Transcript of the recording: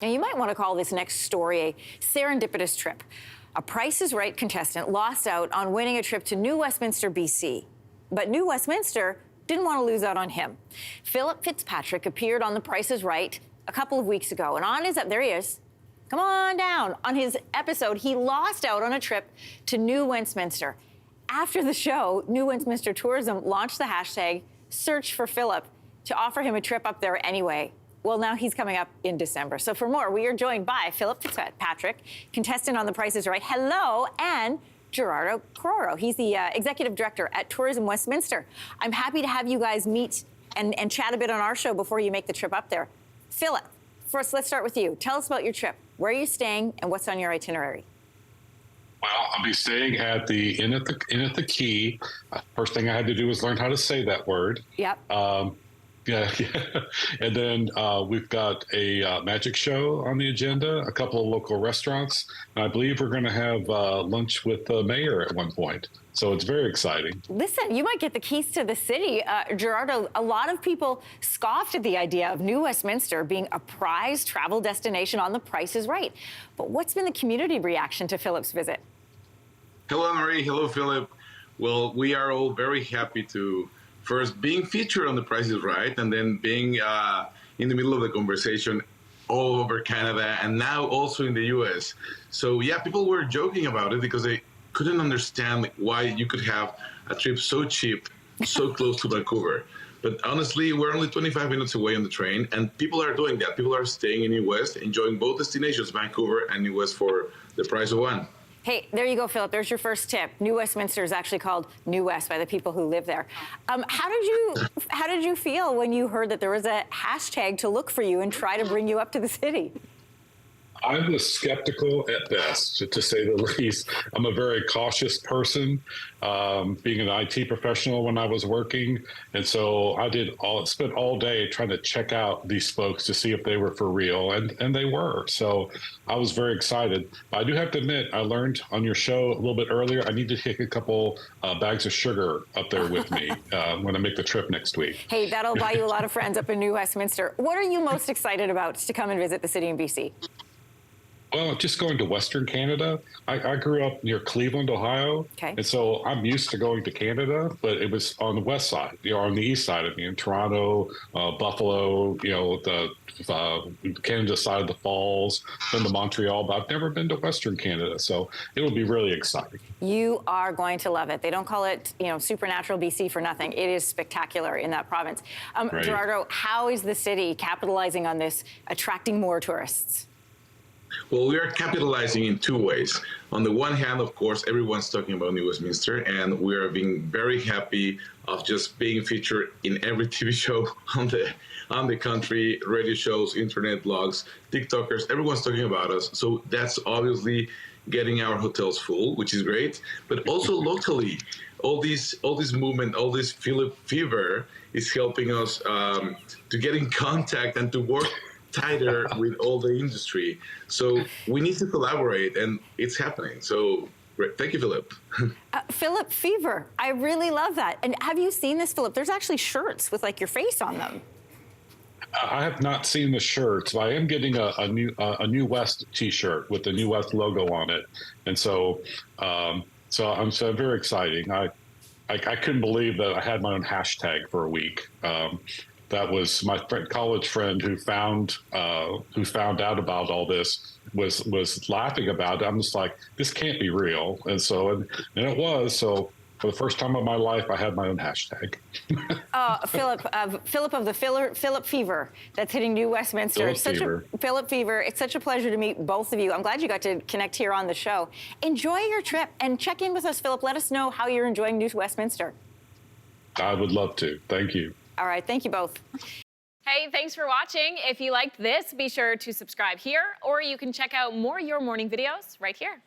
Now, you might want to call this next story a serendipitous trip. A Price is Right contestant lost out on winning a trip to New Westminster, BC. But New Westminster didn't want to lose out on him. Phillip Fitzpatrick appeared on The Price is Right a couple of weeks ago, and on his, there he is, come on down. On his episode, he lost out on a trip to New Westminster. After the show, New Westminster Tourism launched the hashtag Search for Phillip to offer him a trip up there anyway. Well, now he's coming up in December. So for more, we are joined by Phillip Fitzpatrick, contestant on The Price is Right. Hello, and Gerardo Cororo. He's the executive director at Tourism Westminster. I'm happy to have you guys meet and chat a bit on our show before you make the trip up there. Phillip, first, let's start with you. Tell us about your trip. Where are you staying and what's on your itinerary? Well, I'll be staying at the Inn at the Key. First thing I had to do was learn how to say that word. Yep. Yeah. And then we've got a magic show on the agenda, a couple of local restaurants, and I believe we're going to have lunch with the mayor at one point. So it's very exciting. Listen, you might get the keys to the city. Gerardo, a lot of people scoffed at the idea of New Westminster being a prized travel destination on The Price is Right. But what's been the community reaction to Phillip's visit? Hello, Anne-Marie. Hello, Phillip. Well, we are all very happy to first being featured on The Price is Right, and then being in the middle of the conversation all over Canada, and now also in the US. So yeah, people were joking about it because they couldn't understand why you could have a trip so cheap, so close to Vancouver. But honestly, we're only 25 minutes away on the train, and people are doing that. People are staying in New West, enjoying both destinations, Vancouver and New West, for the price of one. Hey, there you go, Phillip. There's your first tip. New Westminster is actually called New West by the people who live there. How did you feel when you heard that there was a hashtag to look for you and try to bring you up to the city? I was skeptical at best, to say the least. I'm a very cautious person, being an IT professional when I was working. And so I spent all day trying to check out these folks to see if they were for real, and they were. So I was very excited. But I do have to admit, I learned on your show a little bit earlier, I need to take a couple bags of sugar up there with me when I make the trip next week. Hey, that'll buy you a lot of friends up in New Westminster. What are you most excited about to come and visit the city in BC? Well, just going to Western Canada. I grew up near Cleveland, Ohio. Okay. And so I'm used to going to Canada, but it was on the west side, on the east side of me, in Toronto, Buffalo, the Canada side of the Falls, been to Montreal, but I've never been to Western Canada. So it'll be really exciting. You are going to love it. They don't call it, supernatural BC for nothing. It is spectacular in that province. Right. Gerardo, how is the city capitalizing on this, attracting more tourists? Well, we are capitalizing in two ways. On the one hand, of course, everyone's talking about New Westminster, and we are being very happy of just being featured in every TV show on the country, radio shows, internet blogs, TikTokers. Everyone's talking about us. So that's obviously getting our hotels full, which is great. But also locally, all this movement, all this Phillip fever is helping us to get in contact and to work tighter with all the industry. So we need to collaborate, and it's happening. So thank you, Phillip. Phillip fever. I really love that. And have you seen this, Phillip? There's actually shirts with your face on them. I have not seen the shirts, but I am getting a New West T-shirt with the New West logo on it, and so I'm very exciting. I couldn't believe that I had my own hashtag for a week. That was my college friend who found out about all this was laughing about it. I'm just like, this can't be real, and it was. So for the first time in my life, I had my own hashtag. Phillip of the Phillip fever that's hitting New Westminster. Phillip fever. It's such a pleasure to meet both of you. I'm glad you got to connect here on the show. Enjoy your trip and check in with us, Phillip. Let us know how you're enjoying New Westminster. I would love to. Thank you. All right. Thank you both. Hey, thanks for watching. If you liked this, be sure to subscribe here, or you can check out more Your Morning videos right here.